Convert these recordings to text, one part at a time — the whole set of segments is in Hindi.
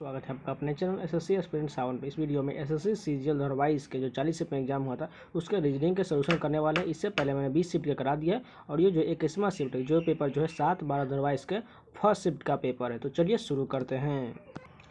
स्वागत है आपका अपने चैनल एसएससी एस्पिरेंट 7 पे। इस वीडियो में एसएससी सीजीएल 2022 के जो 40 शिफ्ट में एग्जाम हुआ था उसके रीजनिंग के सोल्यूशन करने वाले हैं। इससे पहले मैंने 20 शिफ्ट का करा दिया है और ये जो 21वां शिफ्ट है जो पेपर जो है 7/12/2022 के फर्स्ट शिफ्ट का पेपर है। तो चलिए शुरू करते हैं।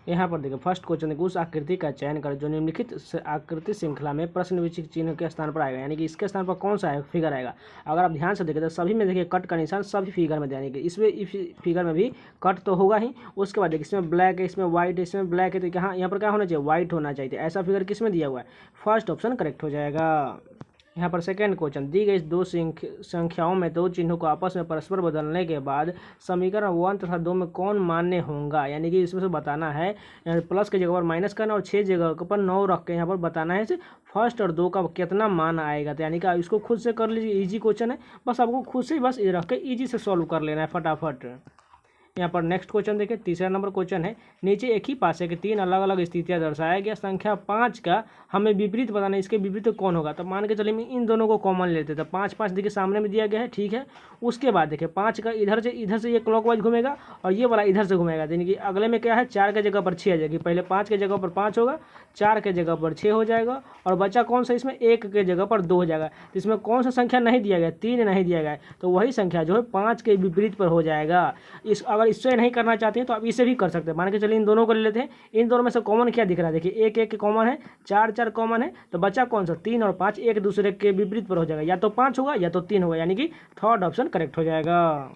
यहाँ पर देखिए फर्स्ट क्वेश्चन देखिए उस आकृति का चयन करें जो निम्नलिखित आकृति श्रृंखला में प्रश्नवाची चिन्ह के स्थान पर आएगा, यानी कि इसके स्थान पर कौन सा फिगर आएगा। अगर आप ध्यान से देखें तो सभी में देखिए कट का निशान सभी फिगर में यानी कि इसमें फिगर में भी कट तो होगा ही। उसके बाद देखिए इसमें ब्लैक है, इसमें व्हाइट है, इसमें ब्लैक है, तो यहाँ पर क्या होना चाहिए, व्हाइट होना चाहिए। ऐसा फिगर किस में दिया हुआ है, फर्स्ट ऑप्शन करेक्ट हो जाएगा। यहाँ पर सेकेंड क्वेश्चन दी गई दो संख्याओं में दो चिन्हों को आपस में परस्पर बदलने के बाद समीकरण 1 तथा 2 में कौन मान्य होगा, यानी कि इसमें से बताना है। प्लस के जगह पर माइनस करना और 6 जगह पर 9 रख के यहाँ पर बताना है फर्स्ट और 2 का कितना मान आएगा। तो यानी कि इसको खुद से कर लीजिए, इजी क्वेश्चन है, बस आपको खुद से बस रख के इजी से सॉल्व कर लेना है फटाफट। यहाँ पर नेक्स्ट क्वेश्चन देखिए, तीसरा नंबर क्वेश्चन है। नीचे एक ही पासे के 3 अलग अलग स्थितियाँ दर्शाया गया, संख्या 5 का हमें विपरीत बताना है, इसके विपरीत कौन होगा। तो मान के चलिए इन दोनों को कॉमन लेते थे। 5 देखिए सामने में दिया गया है, ठीक है। उसके बाद देखिए 5 का इधर से ये क्लॉकवाइज घूमेगा और ये वाला इधर से घूमेगा, यानी कि अगले में क्या है, 4 के जगह पर 6 आ जाएगी। पहले 5 के जगह पर 5 होगा, 4 के जगह पर 6 हो जाएगा और बचा कौन सा, इसमें 1 के जगह पर 2 हो जाएगा। इसमें कौन सा संख्या नहीं दिया गया, 3 नहीं दिया गया, तो वही संख्या जो है 5 के विपरीत पर हो जाएगा। अगर इससे नहीं करना चाहते हैं तो आप इसे भी कर सकते हैं। मान के चलिए इन दोनों को ले लेते हैं। इन दोनों में से कॉमन क्या दिख रहा है, देखिए 1 1 कॉमन है, 4 4 कॉमन है, तो बचा कौन सा, 3 और 5 एक दूसरे के विपरीत पर हो जाएगा। या तो 5 होगा या तो 3 होगा, यानी कि थर्ड ऑप्शन करेक्ट हो जाएगा।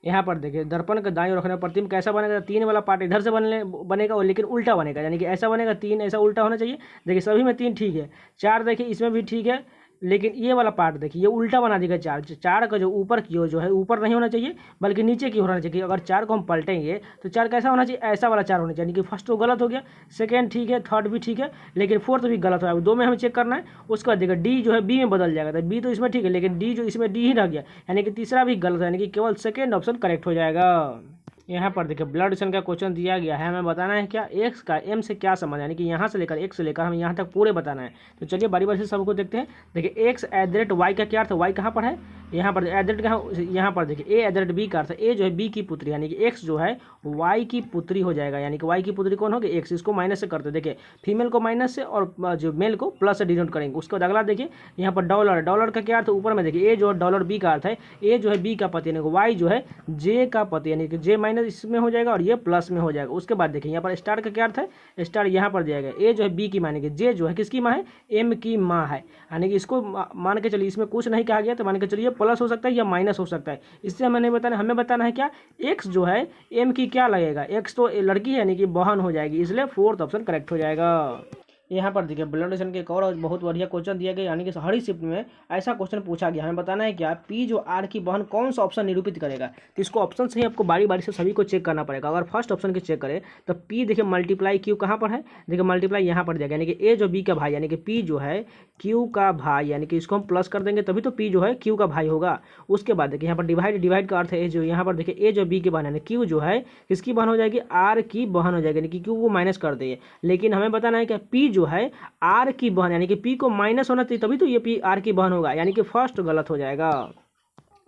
यहाँ पर देखिए दर्पण के दाईं ओर रखने पर प्रतिबिंब कैसा बनेगा, 3 वाला पार्ट इधर से बनेगा और लेकिन उल्टा बनेगा, यानी कि ऐसा बनेगा, 3 ऐसा उल्टा होना चाहिए। देखिए सभी में 3 ठीक है, 4 देखिए इसमें भी ठीक है, लेकिन ये वाला पार्ट देखिए ये उल्टा बना देगा। 4 का जो ऊपर की ओर जो है ऊपर नहीं होना चाहिए बल्कि नीचे की होना चाहिए। अगर 4 को हम पलटेंगे तो 4 कैसा होना चाहिए, ऐसा वाला 4 होना चाहिए, यानी कि फर्स्ट तो गलत हो गया, सेकंड ठीक है, थर्ड भी ठीक है, लेकिन फोर्थ भी गलत हो गया। 2 में हमें चेक करना है। उसके बाद देखिए डी जो है बी में बदल जाएगा, तो बी तो इसमें ठीक है लेकिन डी जो इसमें डी ही रह गया, यानी कि तीसरा भी गलत है, यानी कि केवल सेकेंड ऑप्शन करेक्ट हो जाएगा। यहाँ पर देखिए ब्लड रिलेशन का क्वेश्चन दिया गया है, हमें बताना है क्या एक्स का एम से क्या संबंध, यानी कि यहाँ से लेकर एक्स से लेकर हमें यहाँ तक पूरे बताना है। तो चलिए बारी बारी से सबको देखते हैं। देखिए x@y का क्या अर्थ है, y कहाँ पर है, यहाँ पर एट कहाँ, यहाँ पर देखिए a@b का अर्थ है, a जो है b की पुत्री, यानी कि x जो है y की पुत्री हो जाएगा, यानी कि y की पुत्री कौन होगी, x। इसको माइनस से करते, देखिए फीमेल को माइनस से और जो मेल को प्लस से डिनोट करेंगे। उसके बाद अगला देखिए यहाँ पर डॉलर का क्या अर्थ है, ऊपर में देखिए a जो है $b का अर्थ है, a जो है b का पति, यानी कि y जो है j का पति, यानी कि j माइनस इसमें हो जाएगा और ये प्लस में हो जाएगा। उसके बाद देखिए यहाँ पर स्टार का क्या अर्थ है, स्टार यहाँ पर दिया गया, ए जो है बी की माँ, यानी कि जे जो है किसकी माँ है, एम की माँ है, यानी कि इसको मान के चलिए इसमें कुछ नहीं कहा गया, तो मान के चलिए प्लस हो सकता है या माइनस हो सकता है। इससे हमें नहीं बताना, हमें बताना है क्या, एक्स जो है एम की क्या लगेगा, एक्स तो लड़की है यानी कि बहन हो जाएगी, इसलिए फोर्थ ऑप्शन करेक्ट हो जाएगा। यहाँ पर देखिए ब्लड रिलेशन के एक और बहुत बढ़िया क्वेश्चन दिया गया, यानी कि हर शिफ्ट में ऐसा क्वेश्चन पूछा गया, हमें बताना है क्या, पी जो आर की बहन कौन सा ऑप्शन निरूपित करेगा। तो इसको ऑप्शन से ही आपको बारी बारी से सभी को चेक करना पड़ेगा। अगर फर्स्ट ऑप्शन की चेक करें तो पी देखिए मल्टीप्लाई क्यू कहाँ पर है, देखिए मल्टीप्लाई यहाँ पर दिया गया, यानी कि ए जो बी का भाई, यानी कि पी जो है क्यू का भाई, यानी कि इसको हम प्लस कर देंगे तभी तो पी जो है क्यू का भाई होगा। उसके बाद देखिए यहाँ पर डिवाइड का अर्थ है जो यहाँ पर देखिए ए जो बी की बहन, यानी क्यू जो है किसकी बहन हो जाएगी, आर की बहन हो जाएगी, यानी कि क्यू को माइनस कर देंगे। लेकिन हमें बताना है कि पी जो है आर की बहन, यानी कि पी को माइनस होना चाहिए तभी तो ये पी आर की बहन होगा, यानी कि फर्स्ट गलत हो जाएगा।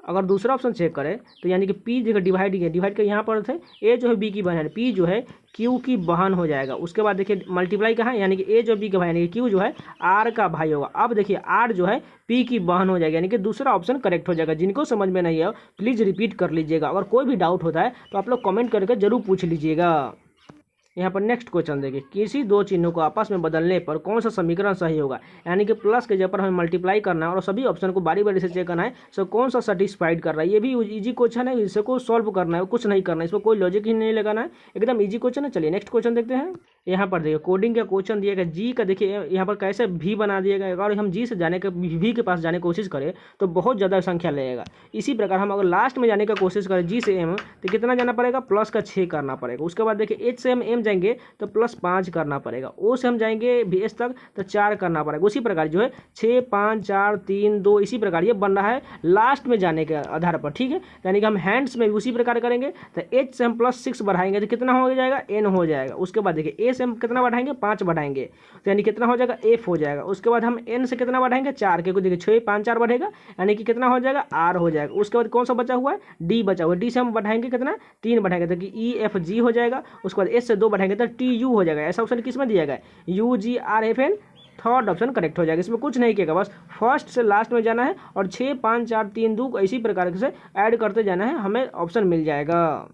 अगर दूसरा ऑप्शन चेक करें तो यानी कि पी जगह डिवाइड का यहाँ पर थे, ए जो है बी की बहन है, पी जो है क्यू की बहन हो जाएगा। उसके बाद देखिए मल्टीप्लाई कहाँ, यानी कि ए जो बी का भाई, यानी कि क्यू जो है आर का भाई होगा। अब देखिए आर जो है पी की बहन हो जाएगी, यानी कि दूसरा ऑप्शन करेक्ट हो जाएगा। जिनको समझ में नहीं है प्लीज़ रिपीट कर लीजिएगा। अगर कोई भी डाउट होता है तो आप लोग कमेंट करके जरूर पूछ लीजिएगा। यहाँ पर नेक्स्ट क्वेश्चन देखिए, किसी दो चिन्हों को आपस में बदलने पर कौन सा समीकरण सही होगा, यानी कि प्लस के जगह पर हमें मल्टीप्लाई करना है और सभी ऑप्शन को बारी बारी से चेक करना है, सो कौन सा सेटिस्फाइड कर रहा है। ये भी इजी क्वेश्चन है, इसको सॉल्व करना है, कुछ नहीं करना है, इसमें कोई लॉजिक ही नहीं लगाना है, एकदम इजी क्वेश्चन है। चलिए नेक्स्ट क्वेश्चन देखते हैं। यहाँ पर देखिए कोडिंग का क्वेश्चन दिया गया, जी का देखिए यहाँ पर कैसे भी बना दिया गया। अगर हम जी से जाने के वी के पास जाने की कोशिश करें तो बहुत ज़्यादा संख्या लगेगा। इसी प्रकार हम अगर लास्ट में जाने की कोशिश करें जी से एम, तो कितना जाना पड़ेगा, प्लस का 6 करना पड़ेगा। उसके बाद देखिए एच से हम एम जाएंगे तो +5 करना पड़ेगा, ओ से हम जाएंगे भी एस तक तो 4 करना पड़ेगा। उसी प्रकार जो है 6 5 4 3 2 इसी प्रकार ये बन रहा है लास्ट में जाने के आधार पर, ठीक है। यानी कि हम हैंड्स में भी उसी प्रकार करेंगे, तो एच से हम +6 बढ़ाएंगे तो कितना हो जाएगा, एन हो जाएगा। उसके बाद देखिए ए से हम कितना बढ़ाएंगे 5 बढ़ाएंगे, तो यानी कितना हो जाएगा F हो जाएगा। उसके बाद हम N से कितना बढ़ाएंगे 4, क्योंकि देखिए 6 5 4 बढ़ेगा, यानी कि कितना हो जाएगा R हो जाएगा। उसके बाद कौन सा बचा हुआ है D बचा हुआ है, D से हम बढ़ाएंगे कितना 3 बढ़ाएंगे, तो कि EFG हो जाएगा। उसके बाद S से 2 बढ़ाएंगे तो TU हो जाएगा। ऐसा ऑप्शन किस में दिया गया है UGRFN, थर्ड ऑप्शन करेक्ट हो जाएगा। इसमें कुछ नहीं किएगा, बस फर्स्ट से लास्ट में जाना है और 6 5 4 3 2 इसी प्रकार से ऐड करते जाना है, हमें ऑप्शन मिल जाएगा।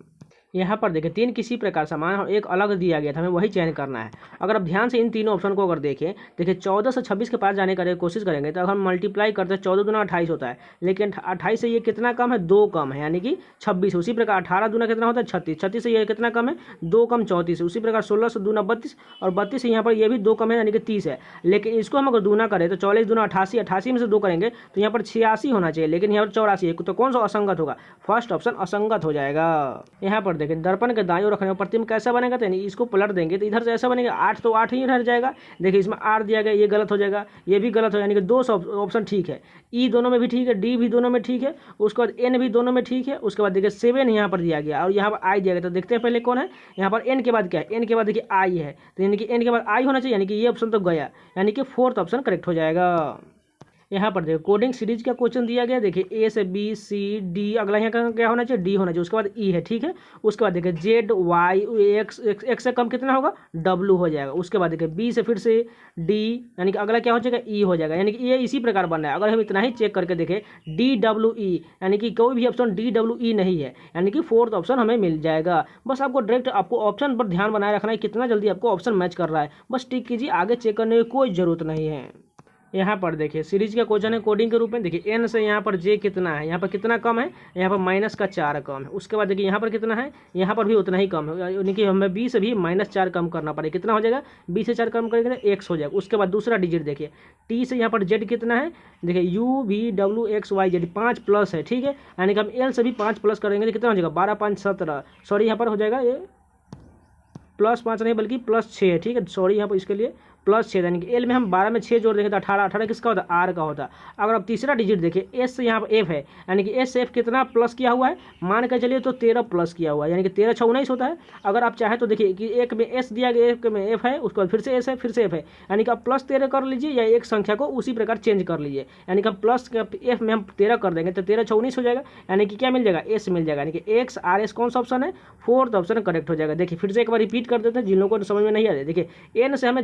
यहाँ पर देखिए 3 किसी प्रकार समान और एक अलग दिया गया था, हमें वही चयन करना है। अगर आप ध्यान से इन तीनों ऑप्शन को अगर देखें, देखिए 14 से 26 के पास जाने का कोशिश करेंगे तो अगर हम मल्टीप्लाई करते हैं 14 दूना 28 होता है, लेकिन 28 से ये कितना कम है 2 कम है, यानी कि 26। उसी प्रकार 18 दूना कितना होता है 36, 36 से ये कितना कम है 2 कम 34। उसी प्रकार 16 से दूना 32 और 32 से यहाँ पर ये भी 2 कम है, यानी कि 30 है। लेकिन इसको हम अगर दूना करें तो 44 दूना 88, 88 में से 2 करेंगे तो यहाँ पर 86 होना चाहिए, लेकिन यहाँ पर 84 है, तो कौन सा असंगत होगा, फर्स्ट ऑप्शन असंगत हो जाएगा। यहाँ पर देखिए दर्पण के दाएं ओर रखने पर प्रतिबिंब कैसा बनेगा, तो यानी इसको पलट देंगे तो इधर से ऐसा बनेगा 8 तो 8 ही रह जाएगा। देखिए इसमें R दिया गया, ये गलत हो जाएगा, ये भी गलत हो, यानी कि 2 ऑप्शन ठीक है। E दोनों में भी ठीक है, D भी दोनों में ठीक है, उसके बाद N भी दोनों में ठीक है। उसके बाद देखिए 7 यहाँ पर दिया गया और यहाँ पर I दिया गया, तो देखते हैं पहले कौन है। यहाँ पर N के बाद क्या है, N के बाद देखिए I है, तो यानी कि N के बाद I होना चाहिए, यानी कि ये ऑप्शन तो गया, यानी कि फोर्थ ऑप्शन करेक्ट हो जाएगा। यहाँ पर देखिए कोडिंग सीरीज का क्वेश्चन दिया गया, देखिए A से B C D, अगला यहाँ का क्या होना चाहिए D होना चाहिए, उसके बाद E है, ठीक है। उसके बाद देखिए Z Y X से कम कितना होगा W हो जाएगा। उसके बाद देखिए B से फिर से D, यानी कि अगला क्या हो जाएगा E हो जाएगा, यानी कि ये इसी प्रकार बन रहा है। अगर हम इतना ही चेक करके देखें DWE, यानी कि कोई भी ऑप्शन DWE नहीं है, यानी कि फोर्थ ऑप्शन हमें मिल जाएगा। बस आपको डायरेक्ट आपको ऑप्शन पर ध्यान बनाए रखना है, कितना जल्दी आपको ऑप्शन मैच कर रहा है, बस टिक कीजिए, आगे चेक करने की कोई ज़रूरत नहीं है। यहाँ पर देखिए सीरीज का क्वेश्चन है कोडिंग के रूप में। देखिए N से यहाँ पर J कितना है, यहाँ पर कितना कम है, यहाँ पर -4 कम है। उसके बाद देखिए यहाँ पर कितना है, यहाँ पर भी उतना ही कम है, यानी कि हमें B से भी -4 कम करना पड़ेगा। कितना हो जाएगा, B से 4 कम करेंगे तो X हो जाएगा। उसके बाद दूसरा डिजिट देखिए T से यहाँ पर Z कितना है, देखिए UVWXYZ 5 प्लस है, ठीक है। यानी कि हम L से भी 5 प्लस करेंगे तो कितना हो जाएगा 12 5 17, सॉरी यहाँ पर हो जाएगा ये +5 नहीं बल्कि +6 है, ठीक है, सॉरी यहाँ पर इसके लिए +6, यानी कि L में हम 12 में 6 जोड़ देंगे तो 18, 18 किसका होता है R का होता है। अगर आप तीसरा डिजिट देखिए S से यहाँ पर F है, यानी कि S से F कितना प्लस किया हुआ है, मान के चलिए तो 13 प्लस किया हुआ है, यानी कि 13 6 19 होता है। अगर आप चाहें तो देखिए कि एक में S दिया गया, एक में F है, उसके बाद फिर से S है, फिर से F है, यानी कि आप +13 कर लीजिए या एक संख्या को उसी प्रकार चेंज कर लीजिए, यानी कि हम प्लस F में हम 13 कर देंगे तो 13 6 19 हो जाएगा, यानी कि क्या मिल जाएगा S मिल जाएगा, यानी कि XRS कौन सा ऑप्शन है, फोर्थ ऑप्शन करेक्ट हो जाएगा। देखिए फिर से एक बार रिपीट कर देते हैं जिन लोगों को समझ में नहीं आ रहा है। देखिए N से हमें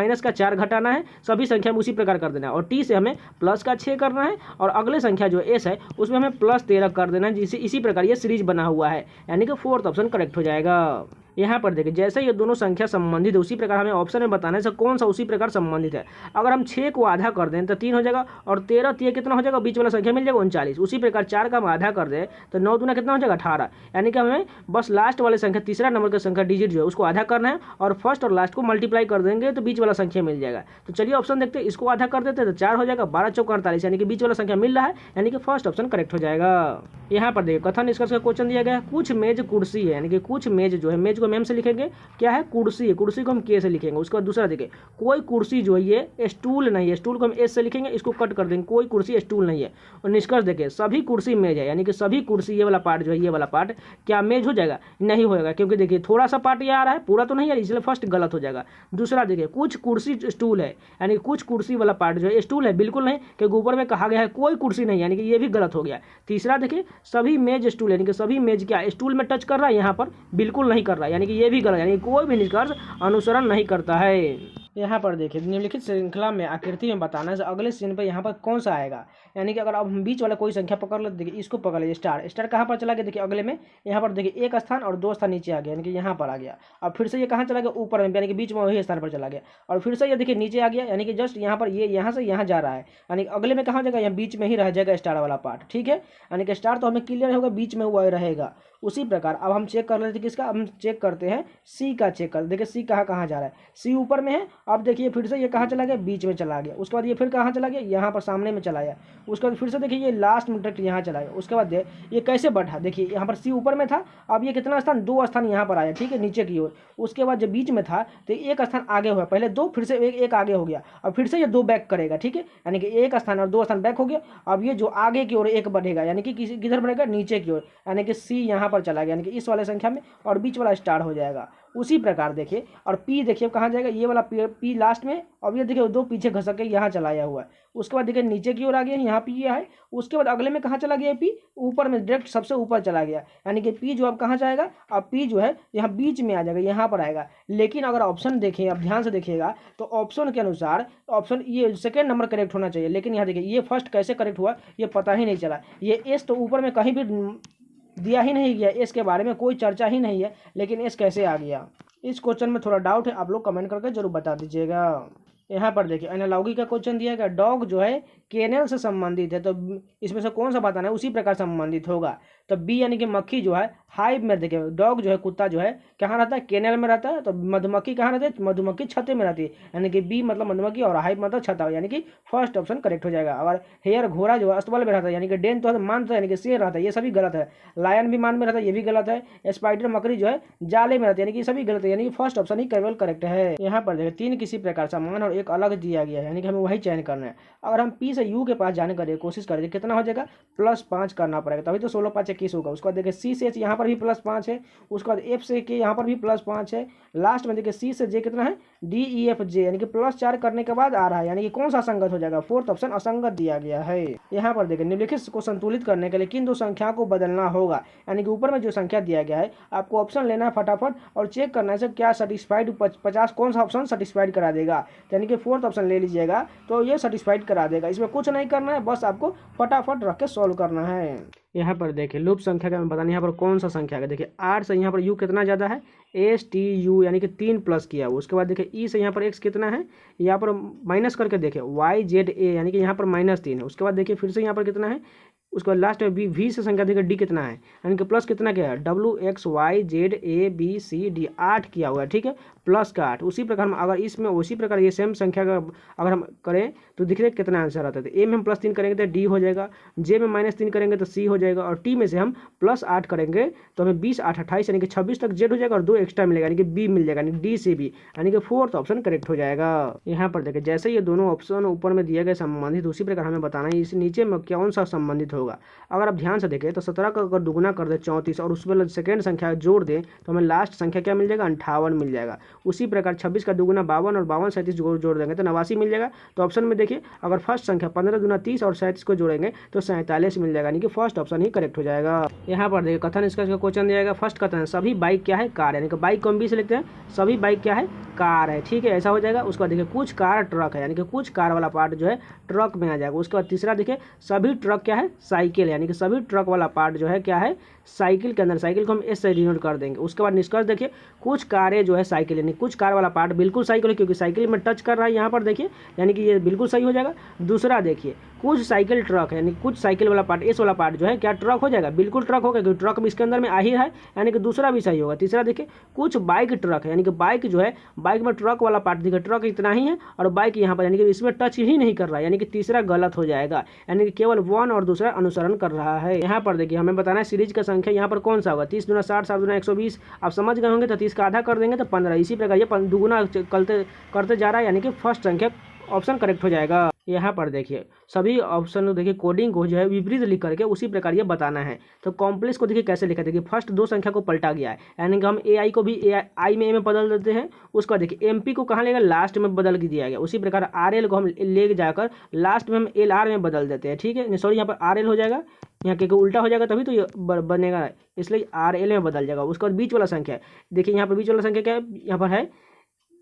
-4 घटाना है, सभी संख्या में उसी प्रकार कर देना है, और T से हमें +6 करना है, और अगले संख्या जो S है उसमें हमें +13 कर देना है, जिसे इसी प्रकार ये सीरीज बना हुआ है, यानी कि फोर्थ ऑप्शन करेक्ट हो जाएगा। यहाँ पर देखिए जैसे ये दोनों संख्या संबंधित है उसी प्रकार हमें ऑप्शन में बताने से कौन सा उसी प्रकार संबंधित है। अगर हम 6 को आधा कर दें तो 3 हो जाएगा, और 13 कितना हो जाएगा, बीच वाला संख्या मिल जाएगा 39। उसी प्रकार 4 का हम आधा कर दें तो 9 दूना कितना हो जाएगा 18, यानी कि हमें बस लास्ट वाले संख्या तीसरा नंबर का संख्या डिजिट जो है उसको आधा करना है, और फर्स्ट और लास्ट को मल्टीप्लाई कर देंगे तो बीच वाला संख्या मिल जाएगा। तो चलिए ऑप्शन देखते हैं, इसको आधा कर देते हैं तो 4 हो जाएगा, 12 चौक 48, यानी कि बीच वाला संख्या मिल रहा है, यानी कि फर्स्ट ऑप्शन करेक्ट हो जाएगा। यहाँ पर देखिए कथन निष्कर्ष का क्वेश्चन दिया गया है, कुछ मेज कुर्सी है, यानी कि कुछ मेज जो है, मेज को एम से लिखेंगे, क्या है कुर्सी है, कुर्सी को हम K से लिखेंगे। उसके बाद दूसरा देखिए कोई कुर्सी जो है ये स्टूल नहीं है, स्टूल को हम S से लिखेंगे, इसको कट कर देंगे, कोई कुर्सी स्टूल नहीं है। और निष्कर्ष देखिए सभी कुर्सी मेज है, यानी कि सभी कुर्सी, ये वाला पार्ट जो है, ये वाला पार्ट क्या मेज हो जाएगा, नहीं होएगा, क्योंकि देखिए थोड़ा सा पार्ट ये आ रहा है, पूरा तो नहीं है, इसलिए फर्स्ट गलत हो जाएगा। दूसरा देखिए कुछ कुर्सी स्टूल है, यानी कुछ कुर्सी वाला पार्ट जो है स्टूल है, बिल्कुल नहीं, क्योंकि ऊपर में कहा गया है कोई कुर्सी नहीं, यानी कि ये भी गलत हो गया। तीसरा देखिए सभी मेज स्टूल, यानी कि सभी मेज क्या स्टूल में टच कर रहा है, यहाँ पर बिल्कुल नहीं कर रहा है, यानी कि ये भी गलत, यानी कि कोई भी निष्कर्ष अनुसरण नहीं करता है। यहाँ पर देखिए निम्नलिखित श्रृंखला में आकृति में बताने से अगले सीन पर यहाँ पर कौन सा आएगा, यानी कि अगर अब हम बीच वाला कोई संख्या पकड़ लेते, देखिए इसको पकड़ लीजिए स्टार, स्टार कहाँ पर चला गया, देखिए अगले में यहाँ पर देखिए एक स्थान और 2 स्थान नीचे आ गया, यानी कि यहाँ पर आ गया। अब फिर से ये कहाँ चला गया, ऊपर में, यानी कि बीच में वही स्थान पर चला गया, और फिर से ये देखिए नीचे आ गया, यानी कि जस्ट यहाँ पर ये यहाँ से यहाँ जा रहा है, यानी अगले में कहाँ जाएगा, यहाँ बीच में ही रह जाएगा स्टार वाला पार्ट, ठीक है। यानी कि स्टार तो हमें क्लियर होगा, बीच में हुआ रहेगा। उसी प्रकार अब हम चेक कर लेते हैं किसका, हम चेक करते हैं सी का, चेक कर देखिए सी कहाँ कहाँ जा रहा है, सी ऊपर में है। अब देखिए फिर से ये कहाँ चला गया, बीच में चला गया। उसके बाद ये फिर कहाँ चला गया, यहाँ पर सामने में चला गया। उसके बाद फिर से देखिए ये लास्ट में डायरेक्ट यहाँ चला गया। उसके बाद ये कैसे बढ़ा, देखिए यहाँ पर सी ऊपर में था, अब ये कितना स्थान, 2 स्थान यहाँ पर आया, ठीक है, नीचे की ओर। उसके बाद जब बीच में था तो 1 स्थान आगे हुआ, पहले 2 फिर से एक आगे हो गया, और फिर से ये 2 बैक करेगा, ठीक है, यानी कि 1 स्थान और 2 स्थान बैक हो गया। अब ये जो आगे की ओर 1 बढ़ेगा, यानी कि किधर बढ़ेगा, नीचे की ओर, यानी कि सी यहाँ पर चला गया, यानी कि इस वाले संख्या में, और बीच वाला स्टार हो जाएगा। उसी प्रकार देखिए, और पी देखिए कहाँ जाएगा, ये वाला पी लास्ट में, और ये देखिए 2 पीछे घसक के यहाँ चला आया हुआ है। उसके बाद देखिए नीचे की ओर आ गया, यहाँ पे ये है। उसके बाद अगले में कहाँ चला गया पी, ऊपर में डायरेक्ट सबसे ऊपर चला गया, यानी कि पी जो अब कहाँ जाएगा, अब पी जो है यहाँ बीच में आ जाएगा, यहाँ पर आएगा। लेकिन अगर ऑप्शन देखें, अब ध्यान से देखिएगा, तो ऑप्शन के अनुसार ऑप्शन ये सेकेंड नंबर करेक्ट होना चाहिए, लेकिन यहाँ देखिए ये फर्स्ट कैसे करेक्ट हुआ ये पता ही नहीं चला। ये एस तो ऊपर में कहीं भी दिया ही नहीं गया, एस के बारे में कोई चर्चा ही नहीं है, लेकिन एस कैसे आ गया। इस क्वेश्चन में थोड़ा डाउट है, आप लोग कमेंट करके जरूर बता दीजिएगा। यहाँ पर देखिए एनालॉगी का क्वेश्चन दिया गया, डॉग जो है केनल से संबंधित है, तो इसमें से कौन सा बताना है, उसी प्रकार संबंधित होगा। तो बी यानी कि मक्खी जो है हाइव में, देखिए डॉग जो है कुत्ता जो है कहाँ रहता है, केनल में रहता है। तो मधुमक्खी कहाँ रहती है, मधुमक्खी छत्ते में रहती है, यानी कि बी मतलब मधुमक्खी और हाइव मतलब छत्ता, यानी कि फर्स्ट ऑप्शन करेक्ट हो जाएगा। और हेयर घोड़ा जो है अस्तबल में रहता है, यानी कि डेन तो है मान तो यानी कि शेर रहता है, ये सभी गलत है। लायन भी मान में रहता है, ये भी गलत है। स्पाइडर मकड़ी जो है जाले में रहती है, यानी कि सभी गलत है, यानी कि फर्स्ट ऑप्शन ही केवल करेक्ट है। यहाँ पर देखिए 3 किसी प्रकार समान और एक अलग दिया गया है, यानी कि हमें वही चयन करना है। अगर हम पी से यू के पास जाने की कोशिश करें कितना हो जाएगा, +5 करना पड़ेगा, तभी तो 16 5 21 होगा। उसके बाद देखिए सी से एच यहाँ पर भी +5 है, उसके बाद एफ से के यहाँ पर भी +5 है। लास्ट में देखिए सी से जे कितना है, डी ई एफ जे, यानी कि +4 करने के बाद आ रहा है, यानी कि कौन सा असंगत हो जाएगा, फोर्थ ऑप्शन असंगत दिया गया है। यहाँ पर देखिए निम्नलिखित को संतुलित करने के लिए किन 2 संख्या को बदलना होगा, यानी कि ऊपर में जो संख्या दिया गया है आपको ऑप्शन लेना है फटाफट और चेक करना है क्या सेटिस्फाइड 50 कौन सा ऑप्शन सेटिस्फाइड करा देगा, यानी कि फोर्थ ऑप्शन ले लीजिएगा तो ये सेटिस्फाइड करा देगा। इसमें कुछ नहीं करना है, बस आपको फटाफट रख के सॉल्व करना है। यहाँ पर देखिए लूप संख्या का मैं बताना, यहाँ पर कौन सा संख्या है, देखिए 8 से यहाँ पर यू कितना ज़्यादा है, एस टी यू, यानी कि 3 प्लस किया हुआ। उसके बाद देखिए ई से यहाँ पर एक्स कितना है, यहाँ पर माइनस करके देखिए वाई जेड ए, यानी कि यहाँ पर -3 है। उसके बाद देखिए फिर से यहाँ पर कितना है, उसके बाद लास्ट में वी से संख्या देखिए डी कितना है, यानी कि प्लस कितना क्या है, W X Y Z A B C D 8 किया हुआ है, ठीक है, प्लस का 8। उसी प्रकार हम अगर इसमें उसी प्रकार ये सेम संख्या का अगर हम करें तो देखिए कितना आंसर आता है। तो ए में हम +3 करेंगे तो डी हो जाएगा, जे में -3 करेंगे तो सी हो जाएगा, और टी में से हम +8 करेंगे तो हमें 20 8 28 यानी कि 26 तक जेड हो जाएगा, और 2 एक्स्ट्रा मिलेगा यानी कि बी मिल जाएगा, यानी डी से बी, यानी कि फोर्थ ऑप्शन करेक्ट हो जाएगा। यहाँ पर देखिए जैसे ये दोनों ऑप्शन ऊपर में दिए गए संबंधित, उसी प्रकार हमें बताना है इस नीचे में कौन सा संबंधित होगा। अगर आप ध्यान से देखें तो 17 का अगर दुगुना कर दे 34 और उसमें सेकेंड संख्या जोड़ दें तो हमें लास्ट संख्या क्या मिल जाएगा, 58 मिल जाएगा। उसी प्रकार 26 का दुगुना 52 और 52 37 जोड़ देंगे तो 89 मिल जाएगा। तो ऑप्शन में देखिए अगर फर्स्ट संख्या 15 दूना 30 और 37 को जोड़ेंगे तो 47 मिल जाएगा, यानी कि फर्स्ट ऑप्शन ही करेक्ट हो जाएगा। यहाँ पर देखिए कथन इसका क्वेश्चन दिया जाएगा। फर्स्ट कथन है सभी बाइक क्या है, कार, यानी कि बाइक को हम बी से लिखते हैं, सभी बाइक क्या है, कार है, ठीक है, ऐसा हो जाएगा। उसके बाद देखिए कुछ कार ट्रक है, यानी कि कुछ कार वाला पार्ट जो है ट्रक में आ जाएगा। उसके बाद तीसरा देखिए सभी ट्रक क्या है, साइकिल, यानी कि सभी ट्रक वाला पार्ट जो है क्या है, साइकिल के अंदर, साइकिल को हम एस से डिनोट कर देंगे। उसके बाद निष्कर्ष देखिए कुछ कारें जो है साइकिल, यानी कुछ कार वाला पार्ट बिल्कुल साइकिल है क्योंकि साइकिल में टच कर रहा है यहाँ पर देखिए, यानी कि ये बिल्कुल सही हो जाएगा। दूसरा देखिए कुछ साइकिल ट्रक है, यानी कुछ साइकिल वाला पार्ट, एस वाला पार्ट जो है क्या ट्रक हो जाएगा, बिल्कुल ट्रक होगा क्योंकि ट्रक भी इसके अंदर में आ ही है, यानी कि दूसरा भी सही होगा। तीसरा देखिए कुछ बाइक ट्रक है, यानी कि बाइक जो है बाइक में ट्रक वाला पार्ट देखिए ट्रक इतना ही है और बाइक यहाँ पर यानी कि इसमें टच ही नहीं कर रहा है, यानी कि तीसरा गलत हो जाएगा, यानी कि केवल 1 और दूसरा अनुसरण कर रहा है। यहाँ पर देखिए हमें बताना है सीरीज का संख्या यहाँ पर कौन सा होगा, 30 दूना 60 7 दूना 120। आप समझ गए होंगे तो 30 का आधा कर देंगे तो 15। इसी प्रकार ये दुगुना करते जा रहा है, यानी कि फर्स्ट संख्या ऑप्शन करेक्ट हो जाएगा। यहाँ पर देखिए सभी ऑप्शन देखिए कोडिंग को जो है विपरीत लिख करके उसी प्रकार ये बताना है। तो कॉम्प्लेक्स को देखिए कैसे लिखा, देखिए फर्स्ट 2 संख्या को पलटा गया है, यानी कि हम ए आई को भी आई में ए में बदल देते हैं। उसका देखिए एम पी को कहाँ लेगा, लास्ट में बदल के दिया गया। उसी प्रकार आर एल को हम ले जाकर लास्ट में हम एल आर में बदल देते हैं, ठीक है, सॉरी यहाँ पर आर एल हो जाएगा, यहाँ के उल्टा हो जाएगा तभी तो ये बनेगा, इसलिए आर एल में बदल जाएगा। उसके बाद बीच वाला संख्या देखिए, यहाँ पर बीच वाला संख्या क्या है, यहाँ पर है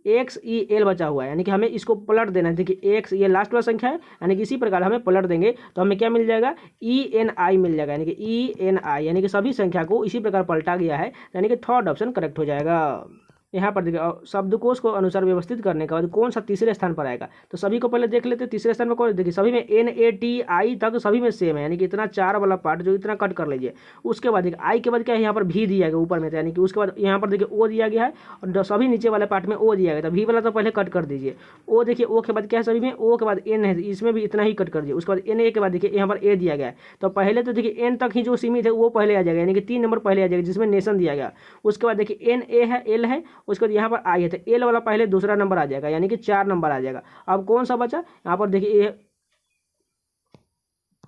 एक्स ई एल बचा हुआ है, यानी कि हमें इसको पलट देना है। देखिए एक्स ये लास्ट वाला संख्या है, यानी कि इसी प्रकार हमें पलट देंगे तो हमें क्या मिल जाएगा, ई एन आई मिल जाएगा, यानी कि ई एन आई, यानी कि सभी संख्या को इसी प्रकार पलटा गया है, यानी कि थर्ड ऑप्शन करेक्ट हो जाएगा। यहाँ पर देखिए शब्दकोश को अनुसार व्यवस्थित करने के बाद कौन सा तीसरे स्थान पर आएगा, तो सभी को पहले देख लेते हैं। तीसरे स्थान पर कौन, देखिए सभी में एन ए टी आई तक सभी में सेम है, यानी कि इतना 4 वाला पार्ट जो इतना कट कर लीजिए। उसके बाद देखिए आई के बाद क्या है, यहाँ पर भी दिया गया ऊपर में, यानी कि उसके बाद यहाँ पर देखिए ओ दिया गया है और सभी नीचे वाले पार्ट में ओ दिया गया, तो भी वाला तो पहले कट कर दीजिए। ओ देखिए ओ के बाद क्या है, सभी में ओ के बाद एन है, इसमें भी इतना ही कट कर दीजिए। उसके बाद एन ए के बाद देखिए यहाँ पर ए दिया गया है, तो पहले तो देखिए एन तक ही जो सीमित है वो पहले आ जाएगा, यानी कि 3 नंबर पहले आ जाएगा जिसमें नेशन दिया गया। उसके बाद देखिए एन ए है, एल है, उसके बाद यहाँ पर आई है, तो एल वाला पहले दूसरा नंबर आ जाएगा, यानी कि 4 नंबर आ जाएगा। अब कौन सा बचा, यहाँ पर देखिए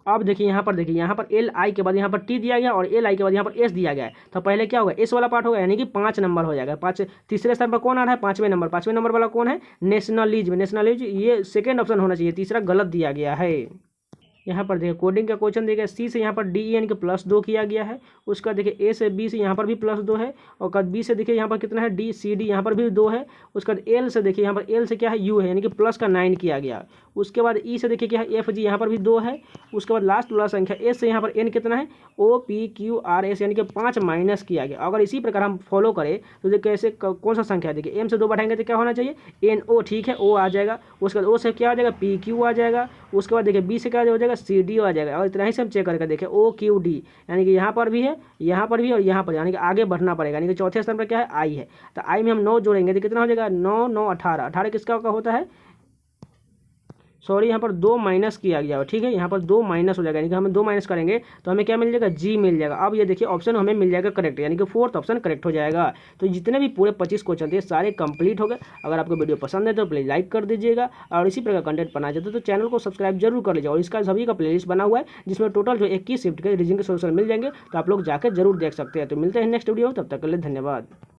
अब देखिए यहाँ पर एल आई के बाद यहाँ पर टी दिया गया और एल आई के बाद यहाँ पर एस दिया गया है। तो पहले क्या होगा, एस वाला पार्ट होगा, यानी कि 5 नंबर हो जाएगा। 5 तीसरे स्थान पर कौन आ रहा है, 5वें नंबर वाला कौन है, नेशनलिज्म। ये सेकेंड ऑप्शन होना चाहिए, तीसरा गलत दिया गया है। यहाँ पर देखिए कोडिंग का क्वेश्चन देखिए, सी से यहाँ पर डी यानी कि +2 किया गया है। उसका देखिए ए से बी से यहाँ पर भी +2 है, और बी से देखिए यहाँ पर कितना है, डी सी डी यहाँ पर भी 2 है। उसके बाद एल से देखिए यहाँ पर एल से क्या है, यू है, यानी कि +9 किया गया। उसके बाद ई से देखिए क्या है, एफ जी यहाँ पर भी 2 है। उसके बाद लास्ट वाला संख्या एस से यहाँ पर एन कितना है, O P Q R S, यानी कि 5 माइनस किया गया। अगर इसी प्रकार हम फॉलो करें तो देखिए कैसे कौन सा संख्या है, देखिए एम से 2 बढ़ाएंगे तो क्या होना चाहिए, एन ओ, ठीक है, ओ आ जाएगा। उसके बाद ओ से क्या आ जाएगा, पी क्यू आ जाएगा। उसके बाद देखिए बी से क्या हो जाएगा, सी डी आ जाएगा। और इतना ही से हम चेक करके देखें, ओ क्यू डी, यानी कि यहाँ पर भी है, यहाँ पर भी और यहाँ पर, यानी कि आगे बढ़ना पड़ेगा। यानी कि चौथे स्थान पर क्या है, आई है। तो आई में हम 9 जोड़ेंगे तो कितना हो जाएगा, 9 9 18। 18 किसका का होता है, सॉरी यहाँ पर 2 माइनस किया गया है, ठीक है, यहाँ पर 2 माइनस हो जाएगा। यानी कि हमें 2 माइनस करेंगे तो हमें क्या मिल जाएगा, जी मिल जाएगा। अब ये देखिए ऑप्शन हमें मिल जाएगा करेक्ट, यानी कि 4th ऑप्शन करेक्ट हो जाएगा। तो जितने भी पूरे 25 क्वेश्चन थे सारे कंप्लीट हो गए। अगर आपको वीडियो पसंद है तो प्लीज़ लाइक कर दीजिएगा, और इसी प्रकार कंटेंट बनाया जाता है तो चैनल को सब्सक्राइब जरूर कर लीजिए। और इसका सभी का प्लेलिस्ट बना हुआ है जिसमें टोटल जो 21 शिफ्ट के रीजनिंग के सोल्यूशन मिल जाएंगे, तो आप लोग जाकर जरूर देख सकते हैं। तो मिलते हैं नेक्स्ट वीडियो, तब तक के लिए धन्यवाद।